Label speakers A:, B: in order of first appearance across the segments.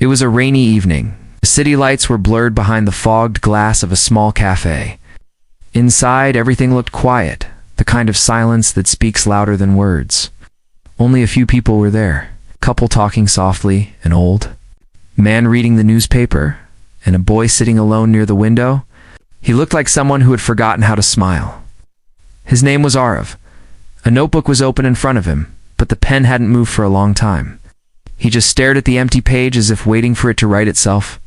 A: It was a rainy evening. The city lights were blurred behind the fogged glass of a small café. Inside, everything looked quiet, the kind of silence that speaks louder than words. Only a few people were there. A couple talking softly, an old man reading the newspaper, and a boy sitting alone near the window. He looked like someone who had forgotten how to smile. His name was Arav. A notebook was open in front of him, but the pen hadn't moved for a long time. He just stared at the empty page as if waiting for it to write itself.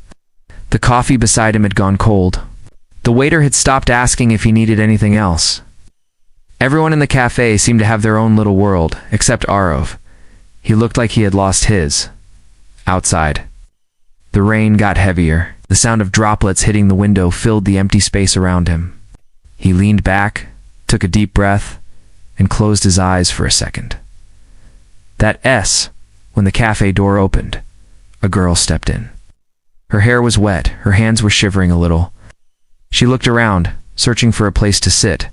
A: The coffee beside him had gone cold. The waiter had stopped asking if he needed anything else. Everyone in the cafe seemed to have their own little world, except Arav. He looked like he had lost his. Outside, the rain got heavier. The sound of droplets hitting the window filled the empty space around him. He leaned back, took a deep breath, and closed his eyes for a second. That S, when the cafe door opened, a girl stepped in. Her hair was wet, her hands were shivering a little. She looked around, searching for a place to sit.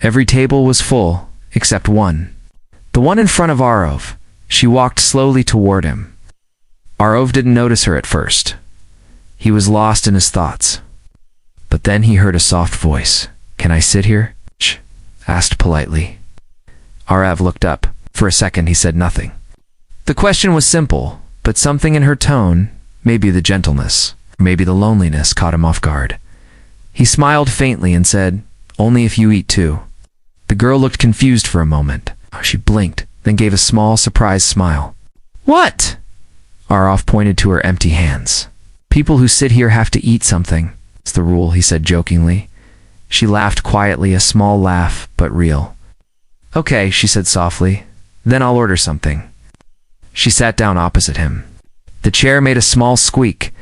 A: Every table was full, except one. The one in front of Arav. She walked slowly toward him. Arav didn't notice her at first. He was lost in his thoughts. But then he heard a soft voice. "Can I sit here?" She asked politely. Arav looked up. For a second he said nothing. The question was simple, but something in her tone, maybe the gentleness, maybe the loneliness, caught him off guard. He smiled faintly and said, "Only if you eat too." The girl looked confused for a moment. She blinked, then gave a small, surprised smile. "What?" Arav pointed to her empty hands. "People who sit here have to eat something. It's the rule," he said jokingly. She laughed quietly, a small laugh, but real. "Okay," she said softly. "Then I'll order something." She sat down opposite him. The chair made a small squeak,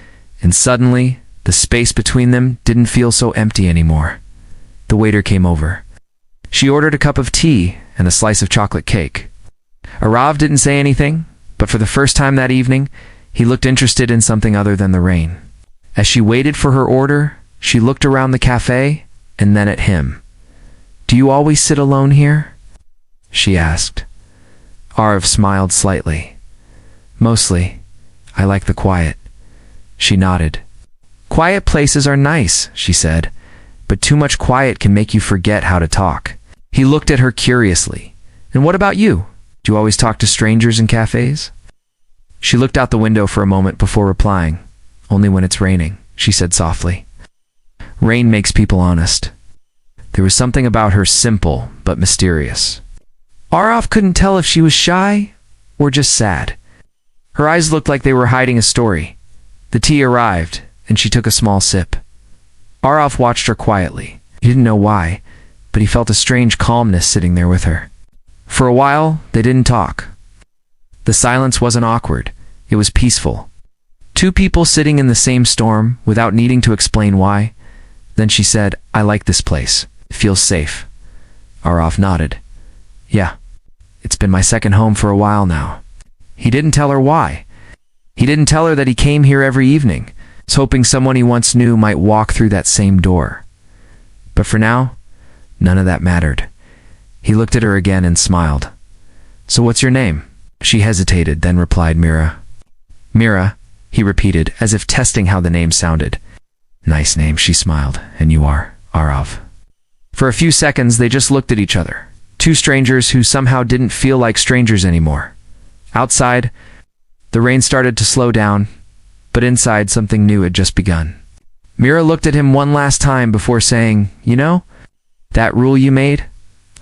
A: and suddenly, the space between them didn't feel so empty anymore. The waiter came over. She ordered a cup of tea and a slice of chocolate cake. Arav didn't say anything, but for the first time that evening, he looked interested in something other than the rain. As she waited for her order, she looked around the cafe and then at him. "Do you always sit alone here?" she asked. Arav smiled slightly. "Mostly. I like the quiet." She nodded. "Quiet places are nice," she said, "but too much quiet can make you forget how to talk." He looked at her curiously. "And what about you? Do you always talk to strangers in cafes?" She looked out the window for a moment before replying. "Only when it's raining," she said softly. Rain makes people honest. There was something about her simple but mysterious. Arav couldn't tell if she was shy or just sad. Her eyes looked like they were hiding a story. The tea arrived, and she took a small sip. Arav watched her quietly. He didn't know why, but he felt a strange calmness sitting there with her. For a while, they didn't talk. The silence wasn't awkward. It was peaceful. Two people sitting in the same storm without needing to explain why. Then she said, "I like this place. It feels safe." Arav nodded. "Yeah, it's been my second home for a while now." He didn't tell her why. He didn't tell her that he came here every evening, hoping someone he once knew might walk through that same door. But for now, none of that mattered. He looked at her again and smiled. "So what's your name?" She hesitated, then replied, "Mira." "Mira," he repeated, as if testing how the name sounded. "Nice name," she smiled. "And you are?" "Arav." For a few seconds, they just looked at each other. Two strangers who somehow didn't feel like strangers anymore. Outside, the rain started to slow down, but inside something new had just begun. Mira looked at him one last time before saying, "You know, that rule you made?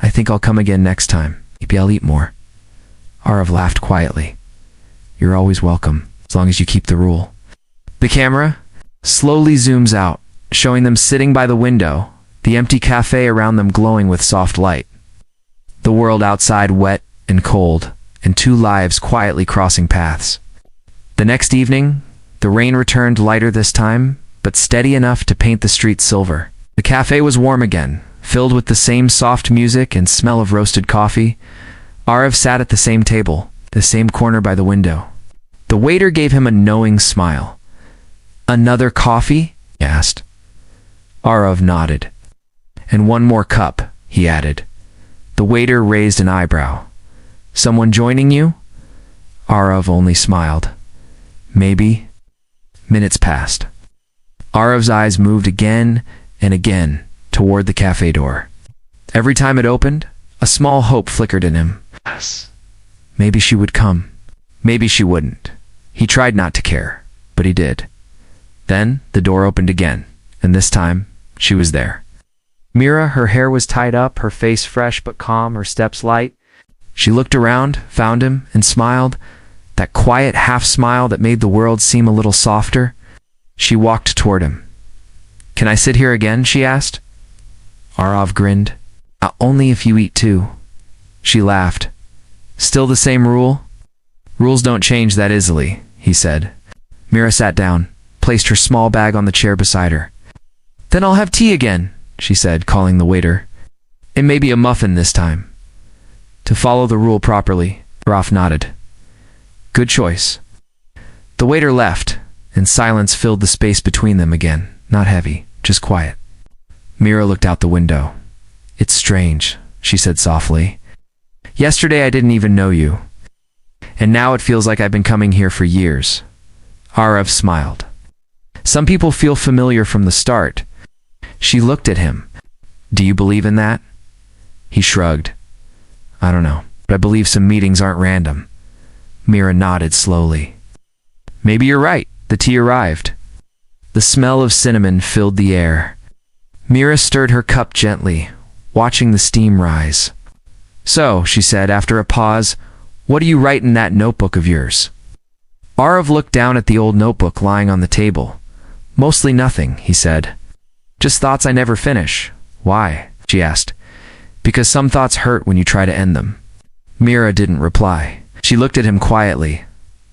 A: I think I'll come again next time. Maybe I'll eat more." Arav laughed quietly. "You're always welcome, as long as you keep the rule." The camera slowly zooms out, showing them sitting by the window, the empty cafe around them glowing with soft light. The world outside wet and cold, and two lives quietly crossing paths. The next evening, the rain returned, lighter this time, but steady enough to paint the streets silver. The cafe was warm again, filled with the same soft music and smell of roasted coffee. Arav sat at the same table, the same corner by the window. The waiter gave him a knowing smile. "Another coffee?" he asked. Arav nodded. "And one more cup," he added. The waiter raised an eyebrow. "Someone joining you?" Arav only smiled. "Maybe," Minutes passed. Arav's eyes moved again and again toward the cafe door. Every time it opened, a small hope flickered in him. Yes. Maybe she would come. Maybe she wouldn't. He tried not to care, but he did. Then the door opened again, and this time she was there. Mira, her hair was tied up, her face fresh but calm, her steps light. She looked around, found him, and smiled, that quiet half-smile that made the world seem a little softer. She walked toward him. "Can I sit here again?" she asked. Arav grinned. Only if you eat too." She laughed. "Still the same rule?" "Rules don't change that easily," he said. Mira sat down, placed her small bag on the chair beside her. "Then I'll have tea again," she said, calling the waiter. "And maybe a muffin this time." To follow the rule properly, Arav nodded. "Good choice." The waiter left, and silence filled the space between them again, not heavy, just quiet. Mira looked out the window. "It's strange," she said softly. "Yesterday I didn't even know you. And now it feels like I've been coming here for years." Arav smiled. "Some people feel familiar from the start." She looked at him. "Do you believe in that?" He shrugged. "I don't know, but I believe some meetings aren't random." Mira nodded slowly. "Maybe you're right." The tea arrived. The smell of cinnamon filled the air. Mira stirred her cup gently, watching the steam rise. "So," she said after a pause, "what do you write in that notebook of yours?" Arav looked down at the old notebook lying on the table. "Mostly nothing," he said. "Just thoughts I never finish." "Why?" she asked. "Because some thoughts hurt when you try to end them." Mira didn't reply. She looked at him quietly,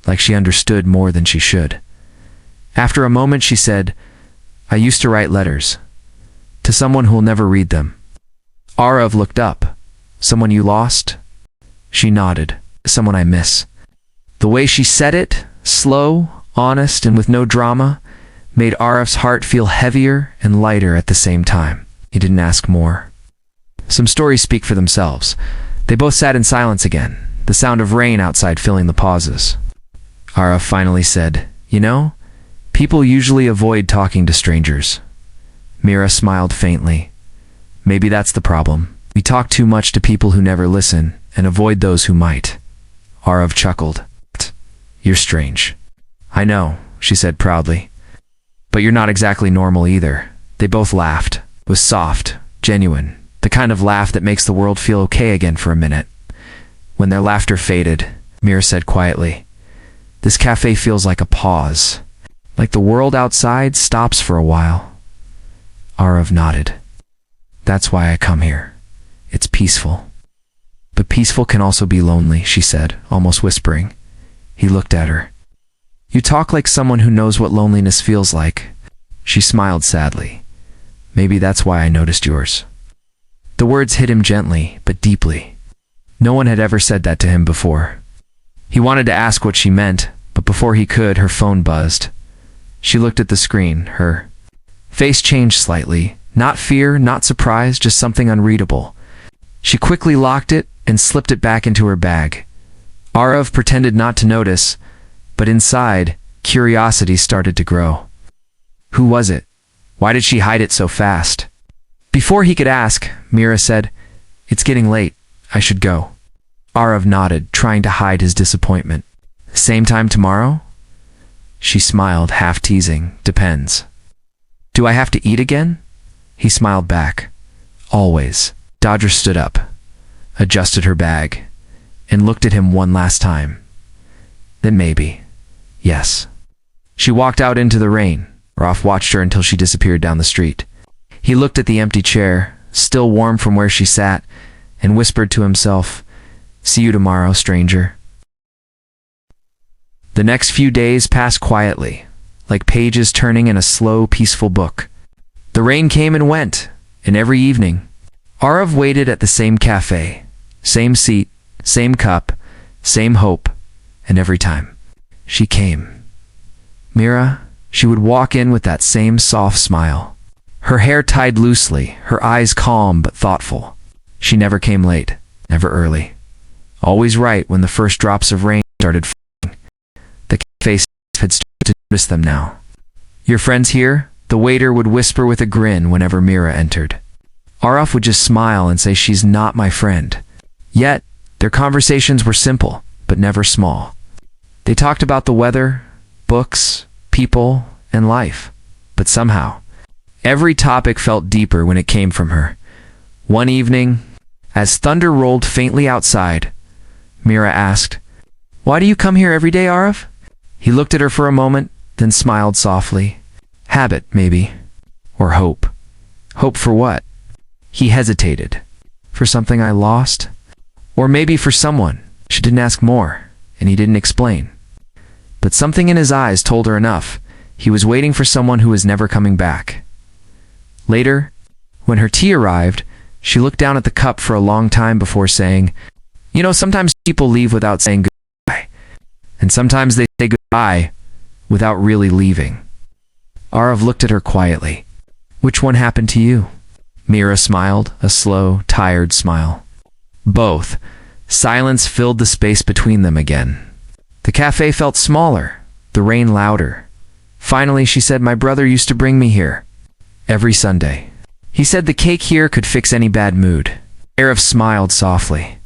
A: like she understood more than she should. After a moment she said, "I used to write letters. To someone who'll never read them." Arav looked up. "Someone you lost?" She nodded. "Someone I miss." The way she said it, slow, honest, and with no drama, made Arav's heart feel heavier and lighter at the same time. He didn't ask more. Some stories speak for themselves. They both sat in silence again, the sound of rain outside filling the pauses. Arav finally said, "You know, people usually avoid talking to strangers." Mira smiled faintly. "Maybe that's the problem. We talk too much to people who never listen and avoid those who might." Arav chuckled. "You're strange." "I know," she said proudly. "But you're not exactly normal either." They both laughed. It was soft, genuine, the kind of laugh that makes the world feel okay again for a minute. When their laughter faded, Mira said quietly, "This cafe feels like a pause, like the world outside stops for a while." Arav nodded. "That's why I come here. It's peaceful." "But peaceful can also be lonely," she said, almost whispering. He looked at her. "You talk like someone who knows what loneliness feels like." She smiled sadly. "Maybe that's why I noticed yours." The words hit him gently, but deeply. No one had ever said that to him before. He wanted to ask what she meant, but before he could, her phone buzzed. She looked at the screen. Her face changed slightly. Not fear, not surprise, just something unreadable. She quickly locked it and slipped it back into her bag. Arav pretended not to notice, but inside, curiosity started to grow. Who was it? Why did she hide it so fast? Before he could ask, Mira said, "It's getting late. I should go." Arav nodded, trying to hide his disappointment. "Same time tomorrow?" She smiled, half teasing. "Depends." "Do I have to eat again?" He smiled back. "Always." Dodger stood up, adjusted her bag, and looked at him one last time. "Then maybe. Yes." She walked out into the rain. Arav watched her until she disappeared down the street. He looked at the empty chair, still warm from where she sat, and whispered to himself, "See you tomorrow, stranger." The next few days passed quietly, like pages turning in a slow, peaceful book. The rain came and went, and every evening, Arav waited at the same cafe, same seat, same cup, same hope, and every time she came, Mira, she would walk in with that same soft smile. Her hair tied loosely, her eyes calm but thoughtful. She never came late, never early. Always right when the first drops of rain started falling. The cafe staff had started to notice them now. "Your friend's here?" the waiter would whisper with a grin whenever Mira entered. Araf would just smile and say, "She's not my friend." Yet, their conversations were simple, but never small. They talked about the weather, books, people, and life. But somehow, every topic felt deeper when it came from her. One evening, as thunder rolled faintly outside, Mira asked, "Why do you come here every day, Araf?" He looked at her for a moment, then smiled softly. "Habit, maybe. Or hope." "Hope for what?" He hesitated. "For something I lost? Or maybe for someone." She didn't ask more, and he didn't explain. But something in his eyes told her enough. He was waiting for someone who was never coming back. Later, when her tea arrived, she looked down at the cup for a long time before saying, "You know, sometimes people leave without saying goodbye. And sometimes they say goodbye without really leaving." Arav looked at her quietly. "Which one happened to you?" Mira smiled, a slow, tired smile. Both. Silence filled the space between them again. The cafe felt smaller, the rain louder. Finally, she said, "My brother used to bring me here. Every Sunday. He said the cake here could fix any bad mood." Arav smiled softly.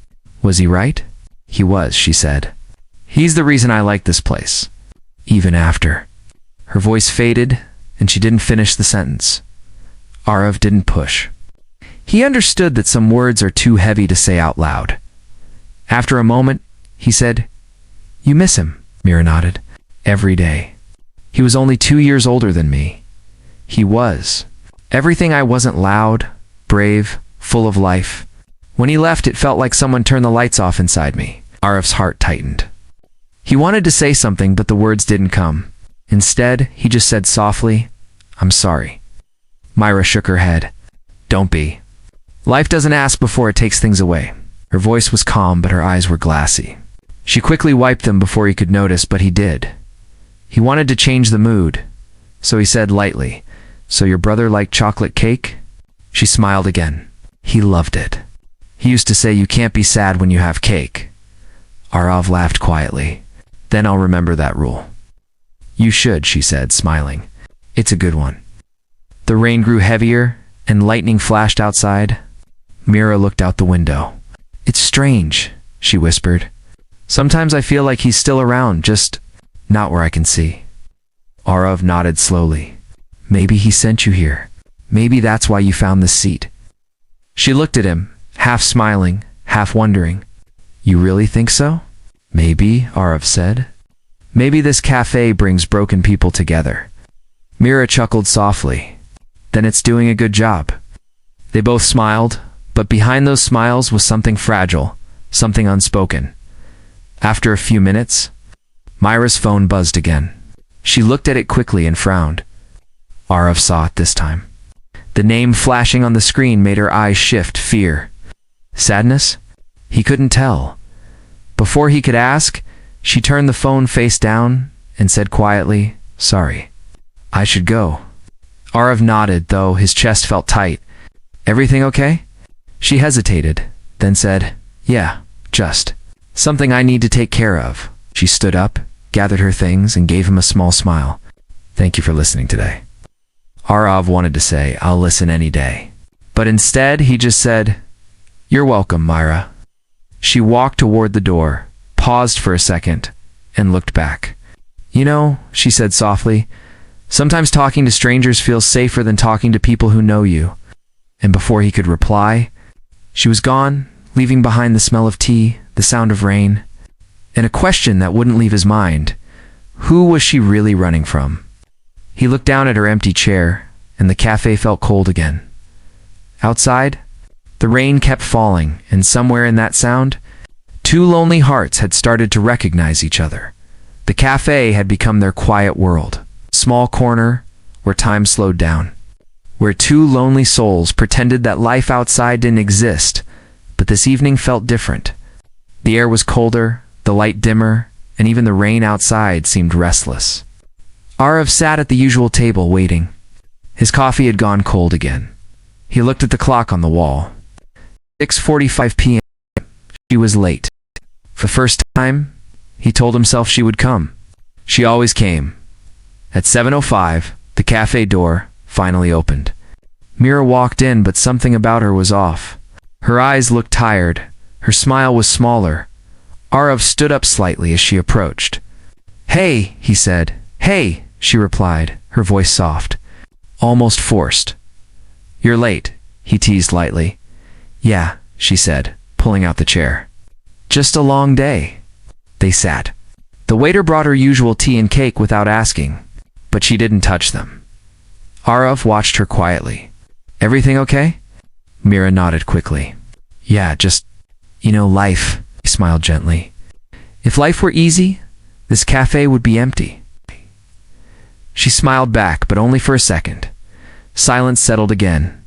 A: "Was he right?" "He was," she said. "He's the reason I like this place." Even after. Her voice faded, and she didn't finish the sentence. Arav didn't push. He understood that some words are too heavy to say out loud. After a moment, he said, "You miss him?" Mira nodded. "Every day. He was only 2 years older than me." He was. Everything I wasn't loud, brave, full of life. When he left, it felt like someone turned the lights off inside me. Arif's heart tightened. He wanted to say something, but the words didn't come. Instead, he just said softly, "I'm sorry." Myra shook her head. "Don't be. Life doesn't ask before it takes things away." Her voice was calm, but her eyes were glassy. She quickly wiped them before he could notice, but he did. He wanted to change the mood, so he said lightly, "So your brother liked chocolate cake?" She smiled again. "He loved it. He used to say you can't be sad when you have cake." Arav laughed quietly. "Then I'll remember that rule." "You should," she said, smiling. "It's a good one." The rain grew heavier, and lightning flashed outside. Mira looked out the window. "It's strange," she whispered. "Sometimes I feel like he's still around, just not where I can see." Arav nodded slowly. "Maybe he sent you here. Maybe that's why you found this seat." She looked at him, half smiling, half wondering. "You really think so?" "Maybe," Arav said. "Maybe this cafe brings broken people together." Mira chuckled softly. "Then it's doing a good job." They both smiled, but behind those smiles was something fragile, something unspoken. After a few minutes, Myra's phone buzzed again. She looked at it quickly and frowned. Arav saw it this time. The name flashing on the screen made her eyes shift, fear. Sadness? He couldn't tell. Before he could ask, she turned the phone face down and said quietly, "Sorry. I should go." Arav nodded, though his chest felt tight. "Everything okay?" She hesitated, then said, "Yeah, just something I need to take care of." She stood up, gathered her things, and gave him a small smile. "Thank you for listening today." Arav wanted to say, "I'll listen any day." But instead, he just said, "You're welcome, Myra." She walked toward the door, paused for a second, and looked back. "You know," she said softly, "sometimes talking to strangers feels safer than talking to people who know you." And before he could reply, she was gone, leaving behind the smell of tea, the sound of rain, and a question that wouldn't leave his mind. Who was she really running from? He looked down at her empty chair, and the cafe felt cold again. Outside, the rain kept falling, and somewhere in that sound, two lonely hearts had started to recognize each other. The cafe had become their quiet world, a small corner where time slowed down, where two lonely souls pretended that life outside didn't exist, but this evening felt different. The air was colder, the light dimmer, and even the rain outside seemed restless. Arav sat at the usual table waiting. His coffee had gone cold again. He looked at the clock on the wall. 6:45 p.m. She was late. For the first time, he told himself she would come. She always came. At 7:05, The cafe door finally opened. Mira walked in, but something about her was off. Her eyes looked tired. Her smile was smaller. Arav stood up slightly as she approached. "Hey," he said. "Hey," she replied, her voice soft, almost forced. "You're late," he teased lightly. "Yeah," she said, pulling out the chair. "Just a long day." They sat. The waiter brought her usual tea and cake without asking, but she didn't touch them. Arav watched her quietly. "Everything okay?" Mira nodded quickly. "Yeah, just, life," he smiled gently. "If life were easy, this cafe would be empty." She smiled back, but only for a second. Silence settled again,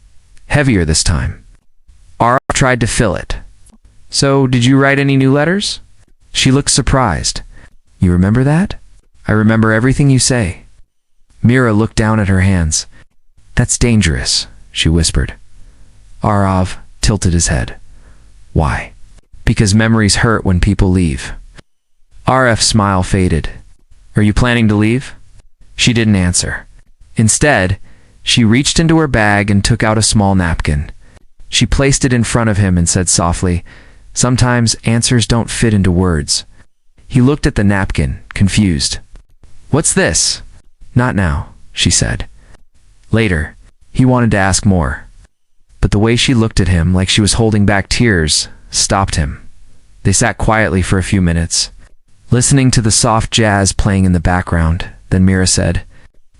A: heavier this time. Arav tried to fill it. "So, did you write any new letters?" She looked surprised. "You remember that?" "I remember everything you say." Mira looked down at her hands. "That's dangerous," she whispered. Arav tilted his head. "Why?" "Because memories hurt when people leave." Arav's smile faded. "Are you planning to leave?" She didn't answer. Instead, she reached into her bag and took out a small napkin. She placed it in front of him and said softly, "Sometimes answers don't fit into words." He looked at the napkin, confused. "What's this?" "Not now," she said. Later, he wanted to ask more. But the way she looked at him, like she was holding back tears, stopped him. They sat quietly for a few minutes, listening to the soft jazz playing in the background. Then Mira said,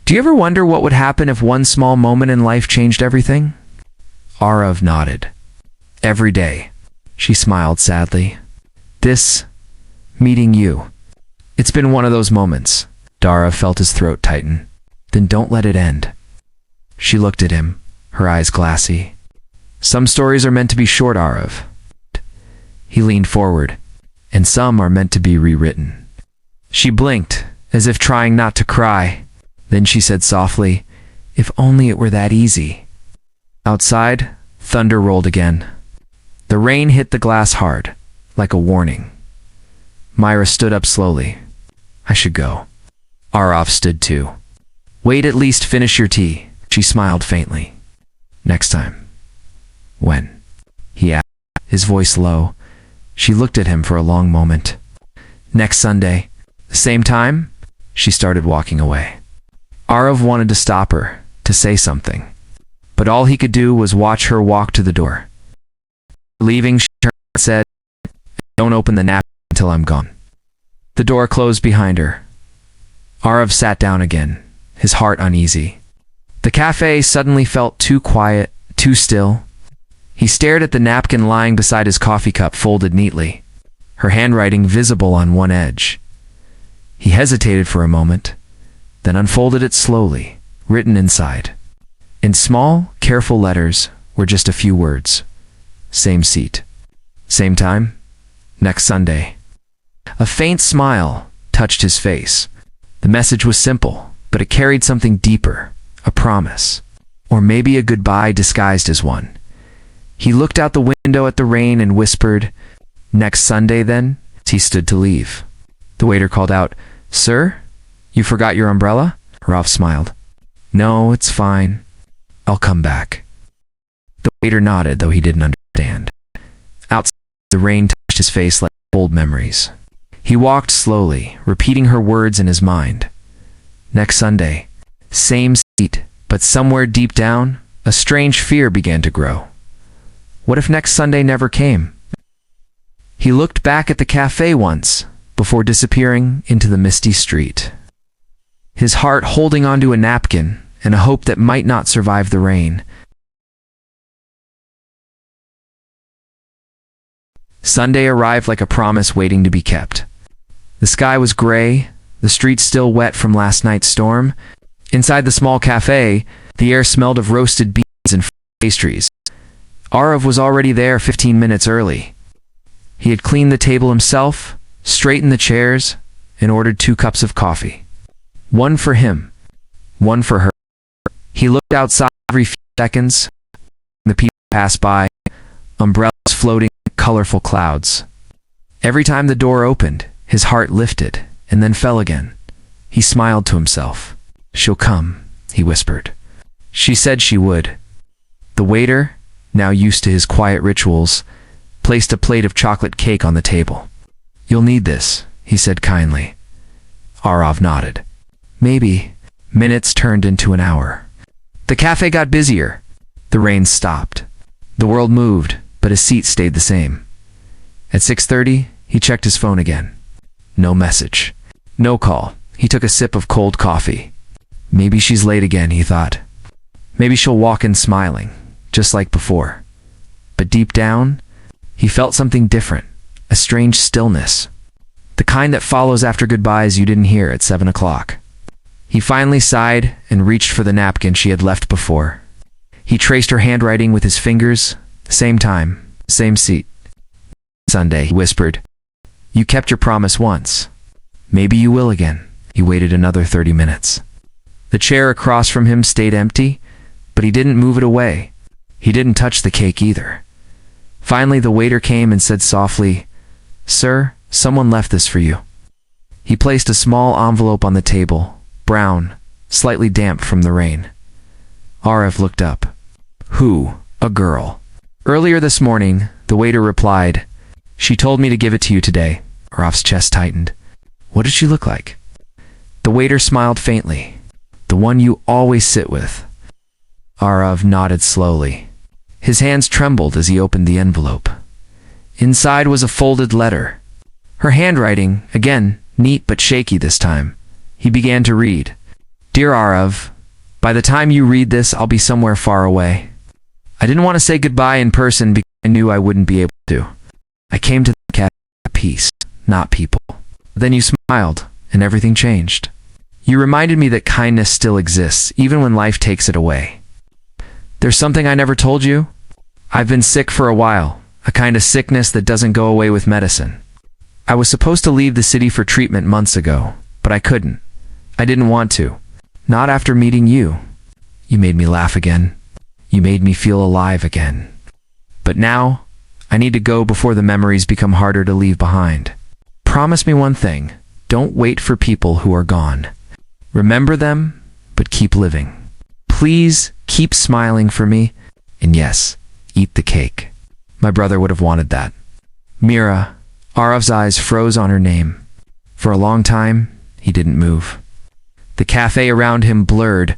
A: "Do you ever wonder what would happen if one small moment in life changed everything?" Arav nodded. "Every day." She smiled sadly. "This, meeting you. It's been one of those moments." Dara felt his throat tighten. "Then don't let it end." She looked at him, her eyes glassy. "Some stories are meant to be short, Arav." He leaned forward. "And some are meant to be rewritten." She blinked, as if trying not to cry. Then she said softly, "If only it were that easy." Outside, thunder rolled again. The rain hit the glass hard, like a warning. Myra stood up slowly. "I should go." Arav stood too. "Wait, at least finish your tea." She smiled faintly. "Next time." "When?" he asked, his voice low. She looked at him for a long moment. "Next Sunday. The same time?" She started walking away. Arav wanted to stop her, to say something. But all he could do was watch her walk to the door. Leaving, she turned and said, "Don't open the napkin until I'm gone." The door closed behind her. Arav sat down again, his heart uneasy. The cafe suddenly felt too quiet, too still. He stared at the napkin lying beside his coffee cup, folded neatly, her handwriting visible on one edge. He hesitated for a moment, then unfolded it slowly, written inside. In small, careful letters were just a few words. Same seat. Same time. Next Sunday. A faint smile touched his face. The message was simple, but it carried something deeper, a promise, or maybe a goodbye disguised as one. He looked out the window at the rain and whispered, "Next Sunday, then?" He stood to leave. The waiter called out, "Sir, you forgot your umbrella?" Ralph smiled. "No, it's fine. I'll come back." The waiter nodded, though he didn't understand. Outside, the rain touched his face like old memories. He walked slowly, repeating her words in his mind. Next Sunday. Same seat, but somewhere deep down, a strange fear began to grow. What if next Sunday never came? He looked back at the cafe once, before disappearing into the misty street, his heart holding onto a napkin and a hope that might not survive the rain. Sunday arrived like a promise waiting to be kept. The sky was gray, the streets still wet from last night's storm. Inside the small cafe, the air smelled of roasted beans and pastries. Arav was already there 15 minutes early. He had cleaned the table himself, straightened the chairs, and ordered 2 cups of coffee. One for him, one for her. He looked outside every few seconds. The people passed by, umbrellas floating in colorful clouds. Every time the door opened, his heart lifted and then fell again. He smiled to himself. She'll come, he whispered. She said she would. The waiter, now used to his quiet rituals, placed a plate of chocolate cake on the table. You'll need this, he said kindly. Arav nodded. Maybe. Minutes turned into an hour. The cafe got busier. The rain stopped. The world moved, but his seat stayed the same. At 6:30, he checked his phone again. No message. No call. He took a sip of cold coffee. Maybe she's late again, he thought. Maybe she'll walk in smiling, just like before. But deep down, he felt something different, a strange stillness. The kind that follows after goodbyes you didn't hear at 7 o'clock. He finally sighed and reached for the napkin she had left before. He traced her handwriting with his fingers. Same time, same seat. Sunday, he whispered. You kept your promise once. Maybe you will again. He waited another 30 minutes. The chair across from him stayed empty, but he didn't move it away. He didn't touch the cake either. Finally, the waiter came and said softly, Sir, someone left this for you. He placed a small envelope on the table, brown, slightly damp from the rain. Arav looked up. Who? A girl. Earlier this morning, the waiter replied, She told me to give it to you today. Arav's chest tightened. What did she look like? The waiter smiled faintly. The one you always sit with. Arav nodded slowly. His hands trembled as he opened the envelope. Inside was a folded letter. Her handwriting, again, neat but shaky this time. He began to read. Dear Arav, by the time you read this, I'll be somewhere far away. I didn't want to say goodbye in person because I knew I wouldn't be able to. I came to the cafe for peace, not people. Then you smiled, and everything changed. You reminded me that kindness still exists, even when life takes it away. There's something I never told you. I've been sick for a while, a kind of sickness that doesn't go away with medicine. I was supposed to leave the city for treatment months ago, but I couldn't. I didn't want to. Not after meeting you. You made me laugh again. You made me feel alive again. But now, I need to go before the memories become harder to leave behind. Promise me one thing. Don't wait for people who are gone. Remember them, but keep living. Please keep smiling for me. And yes, eat the cake. My brother would have wanted that. Mira. Arav's eyes froze on her name. For a long time, he didn't move. The cafe around him blurred,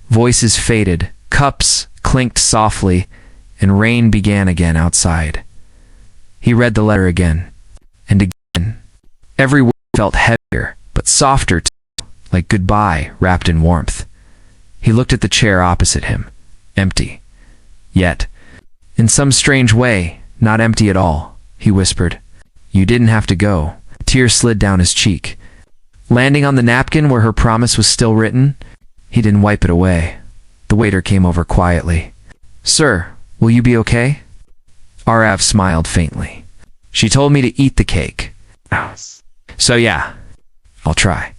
A: voices faded, cups clinked softly, and rain began again outside. He read the letter again, and again. Every word felt heavier, but softer too, like goodbye wrapped in warmth. He looked at the chair opposite him, empty. Yet, in some strange way, not empty at all, he whispered. You didn't have to go. A tear slid down his cheek. Landing on the napkin where her promise was still written, he didn't wipe it away. The waiter came over quietly. Sir, will you be okay? Arav smiled faintly. She told me to eat the cake. So yeah, I'll try.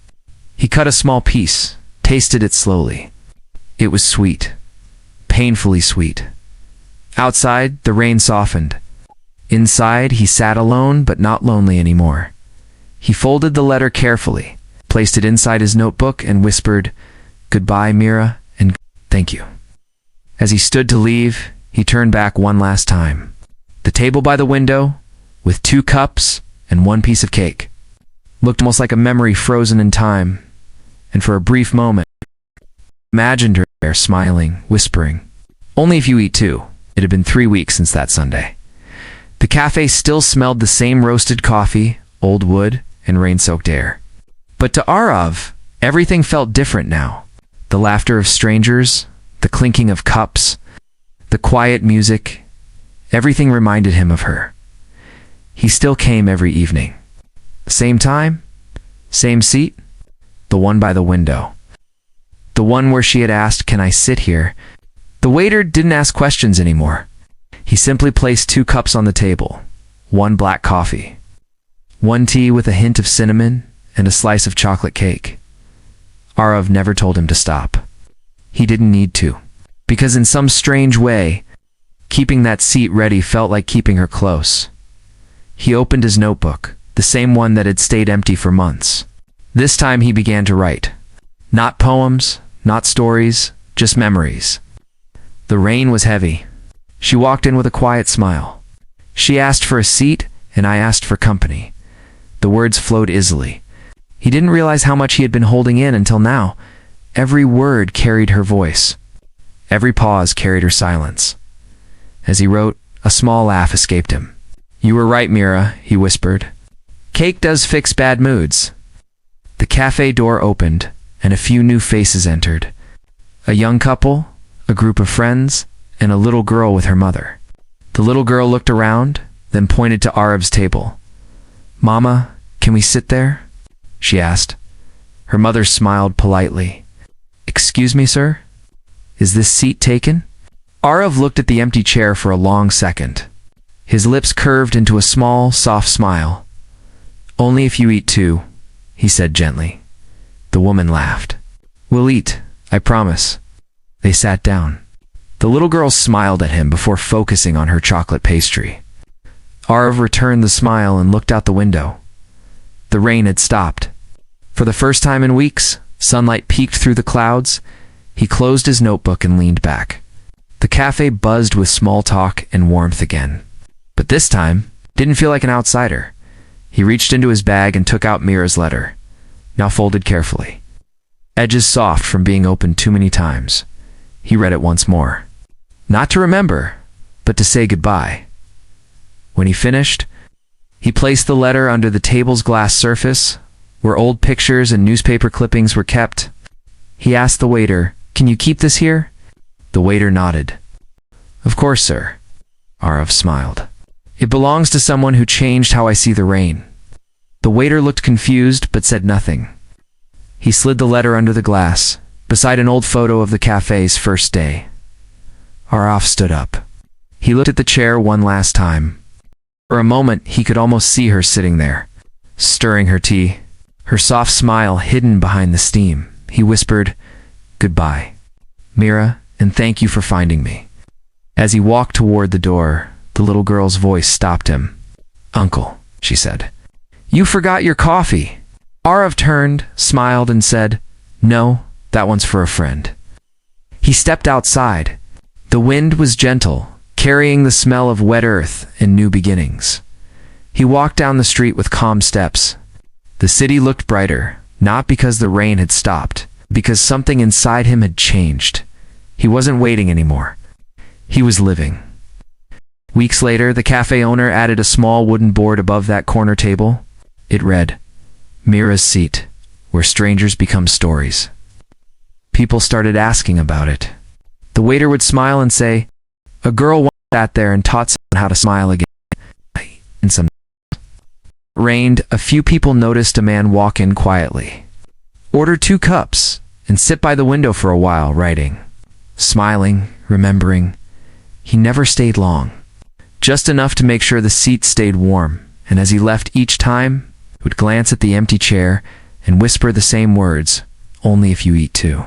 A: He cut a small piece, tasted it slowly. It was sweet. Painfully sweet. Outside, the rain softened. Inside, he sat alone, but not lonely anymore. He folded the letter carefully, placed it inside his notebook, and whispered, Goodbye, Mira, and thank you. As he stood to leave, he turned back one last time. The table by the window, with 2 cups and 1 piece of cake, looked almost like a memory frozen in time, and for a brief moment, imagined her there smiling, whispering, Only if you eat too. It had been 3 weeks since that Sunday. The cafe still smelled the same roasted coffee, old wood, and rain-soaked air. But to Arav, everything felt different now. The laughter of strangers, the clinking of cups, the quiet music, everything reminded him of her. He still came every evening. Same time, same seat, the one by the window. The one where she had asked, Can I sit here? The waiter didn't ask questions anymore. He simply placed 2 cups on the table, 1 black coffee, 1 tea with a hint of cinnamon, and a slice of chocolate cake. Arav never told him to stop. He didn't need to, because in some strange way, keeping that seat ready felt like keeping her close. He opened his notebook, the same one that had stayed empty for months. This time he began to write. Not poems, not stories, just memories. The rain was heavy. She walked in with a quiet smile. She asked for a seat, and I asked for company. The words flowed easily. He didn't realize how much he had been holding in until now. Every word carried her voice. Every pause carried her silence. As he wrote, a small laugh escaped him. "You were right, Mira," he whispered. "Cake does fix bad moods." The cafe door opened, and a few new faces entered. A young couple, a group of friends, and a little girl with her mother. The little girl looked around, then pointed to Arab's table. "Mama, can we sit there?" she asked. Her mother smiled politely. "Excuse me, sir? Is this seat taken?" Arav looked at the empty chair for a long second. His lips curved into a small, soft smile. "Only if you eat too," he said gently. The woman laughed. "We'll eat, I promise." They sat down. The little girl smiled at him before focusing on her chocolate pastry. Arav returned the smile and looked out the window. The rain had stopped. For the first time in weeks, sunlight peeked through the clouds. He closed his notebook and leaned back. The cafe buzzed with small talk and warmth again. But this time, didn't feel like an outsider. He reached into his bag and took out Mira's letter, now folded carefully. Edges soft from being opened too many times. He read it once more. Not to remember, but to say goodbye. When he finished, he placed the letter under the table's glass surface, where old pictures and newspaper clippings were kept. He asked the waiter, "Can you keep this here?" The waiter nodded. "Of course, sir." Arav smiled. "It belongs to someone who changed how I see the rain." The waiter looked confused but said nothing. He slid the letter under the glass, beside an old photo of the cafe's first day. Arav stood up. He looked at the chair one last time. For a moment, he could almost see her sitting there, stirring her tea, her soft smile hidden behind the steam. He whispered, "Goodbye, Mira, and thank you for finding me." As he walked toward the door, the little girl's voice stopped him. "Uncle," she said, "you forgot your coffee." Arav turned, smiled, and said, "No, that one's for a friend." He stepped outside. The wind was gentle, carrying the smell of wet earth and new beginnings. He walked down the street with calm steps. The city looked brighter, not because the rain had stopped, because something inside him had changed. He wasn't waiting anymore. He was living. Weeks later, the cafe owner added a small wooden board above that corner table. It read, "Mira's Seat, where strangers become stories." People started asking about it. The waiter would smile and say, "A girl once sat there and taught someone how to smile again." And some rained, a few people noticed a man walk in quietly, order 2 cups, and sit by the window for a while, writing, smiling, remembering. He never stayed long, just enough to make sure the seat stayed warm, and as he left each time, he would glance at the empty chair and whisper the same words, "Only if you eat too."